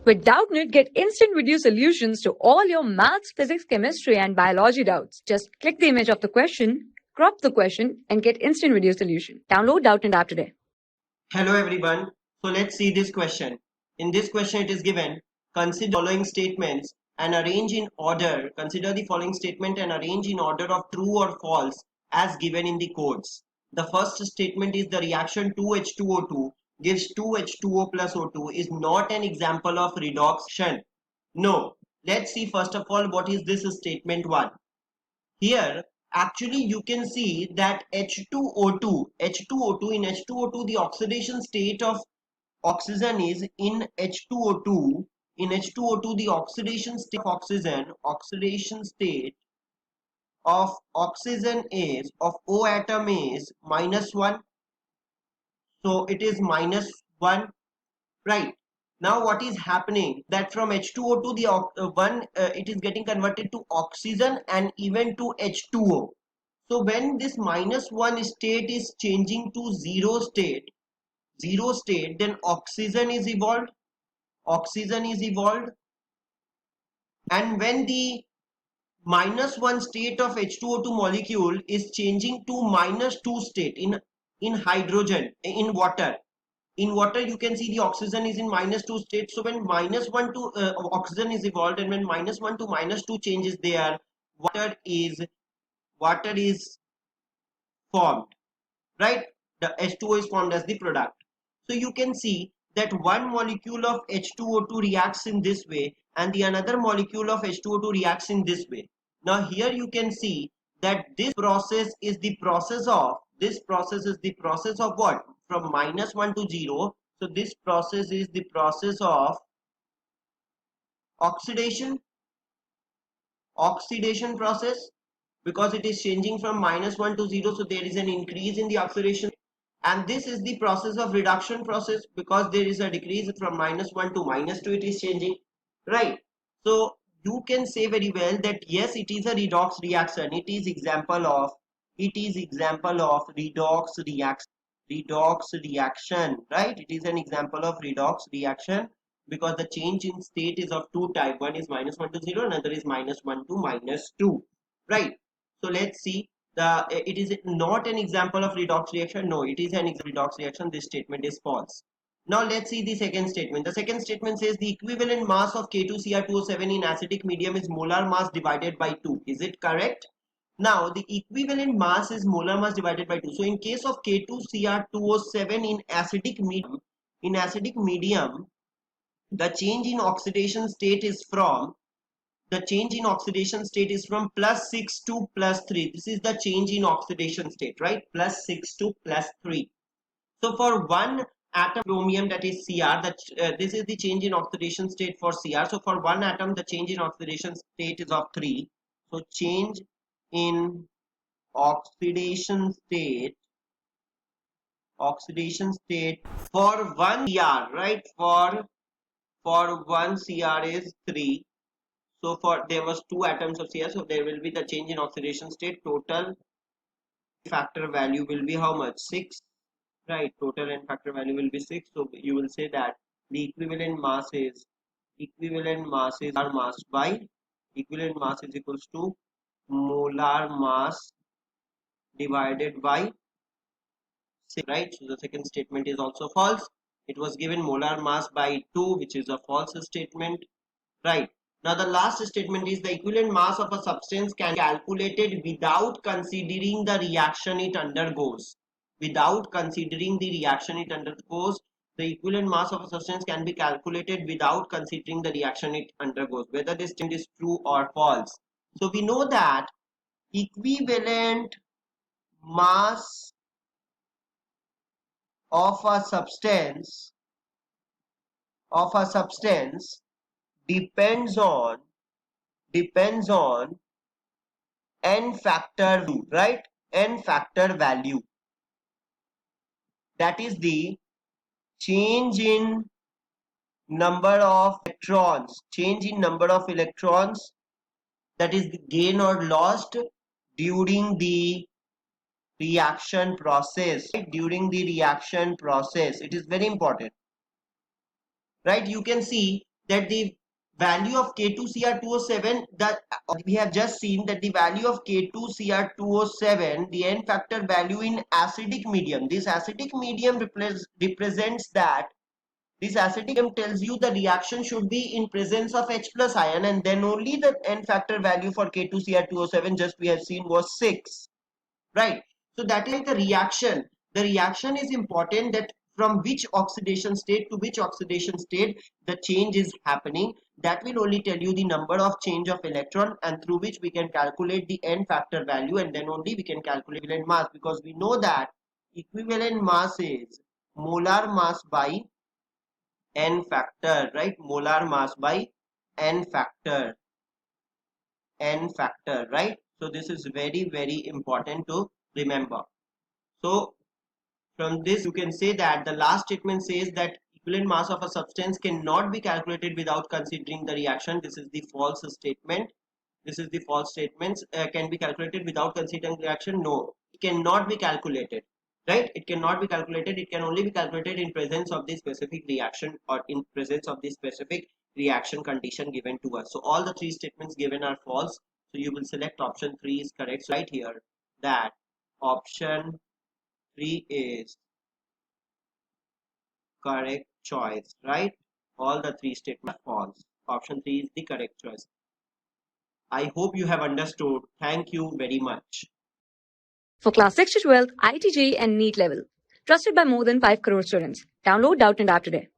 With Doubtnut, get instant video solutions to all your maths, physics, chemistry, and biology doubts. Just click the image of the question, crop the question, and get instant video solution. Download Doubtnut app today. Hello everyone. So let's see this question. In this question it is given, consider the following statements and arrange in order. Consider the following statement and arrange in order of true or false as given in the codes. The first statement is the reaction 2H2O2 gives 2H2O plus O2 is not an example of redox. No. Let's see first of all what is this statement 1. Here actually you can see that H2O2 in H2O2 the oxidation state of oxygen is in H2O2. In H2O2 the oxidation state of oxygen is of O atom is -1, so it is -1, right? Now what is happening that from H2O2 the it is getting converted to oxygen and even to H2O. So when this -1 state is changing to zero state, then oxygen is evolved. And when the -1 state of H2O2 molecule is changing to -2 state in hydrogen, in water. In water you can see the oxygen is in -2 state. So when -1 to oxygen is evolved, and when -1 to -2 changes there, water is formed, right? The H2O is formed as the product. So you can see that one molecule of H2O2 reacts in this way and the another molecule of H2O2 reacts in this way. Now here you can see that this process is the process of what? From -1 to 0. So this process is the process of oxidation process, because it is changing from -1 to 0, so there is an increase in the oxidation. And this is the process of reduction process, because there is a decrease from -1 to -2, it is changing, right? So you can say very well that yes, it is a redox reaction. It is example of redox reaction, right? It is an example of redox reaction because the change in state is of two type. One is -1 to 0, another is -1 to -2, right? So let's see. It is not an example of redox reaction. No, it is an redox reaction. This statement is false. Now let's see the second statement. The second statement says the equivalent mass of K2Cr2O7 in acidic medium is molar mass divided by 2. Is it correct? Now the equivalent mass is molar mass divided by 2. So in case of K2Cr2O7 in acidic medium, the change in oxidation state is from +6 to +3. This is the change in oxidation state, right? +6 to +3. So for one atom chromium, that is Cr, this is the change in oxidation state for Cr. So for one atom the change in oxidation state is of 3. So change in oxidation state for one Cr, right? For one Cr is 3. So for there was 2 atoms of Cr, so there will be the change in oxidation state. Total factor value will be how much? 6, right? Total and factor value will be 6. So you will say that the equivalent mass is molar mass by equivalent mass is equals to molar mass divided by 6, right? So the second statement is also false. It was given molar mass by 2, which is a false statement, right? Now the last statement is the equivalent mass of a substance can be calculated without considering the reaction it undergoes. The equivalent mass of a substance can be calculated without considering the reaction it undergoes, whether this statement is true or false. So we know that equivalent mass of a substance depends on n factor value, right? N factor value, that is the change in number of electrons, that is gain or lost during the reaction process, right? It is very important, right? You can see that the value of K2Cr2O7, that we have just seen that the value of K2Cr2O7, the n factor value in acidic medium, this acidic medium represents that this acidic medium tells you the reaction should be in presence of H plus ion, and then only the n factor value for K2Cr2O7 just we have seen was 6, right? So that is the reaction. The reaction is important, that from which oxidation state to which oxidation state the change is happening. That will only tell you the number of change of electron, and through which we can calculate the n factor value, and then only we can calculate equivalent mass, because we know that equivalent mass is molar mass by n factor, right? Molar mass by n factor, right? So this is very, very important to remember. So from this you can say that the last statement says that equivalent mass of a substance cannot be calculated without considering the reaction. This is the false statement. This is the false statement. Can be calculated without considering reaction? No, it cannot be calculated, right? It cannot be calculated. It can only be calculated in presence of the specific reaction, or in presence of the specific reaction condition given to us. So all the three statements given are false. So you will select option 3 is correct. So right here that option 3 is correct choice, right? All the three statements are false. Option 3 is the correct choice. I hope you have understood. Thank you very much. For class 6 to 12, IIT JEE and NEET level. Trusted by more than 5 crore students. Download Doubtnut app today.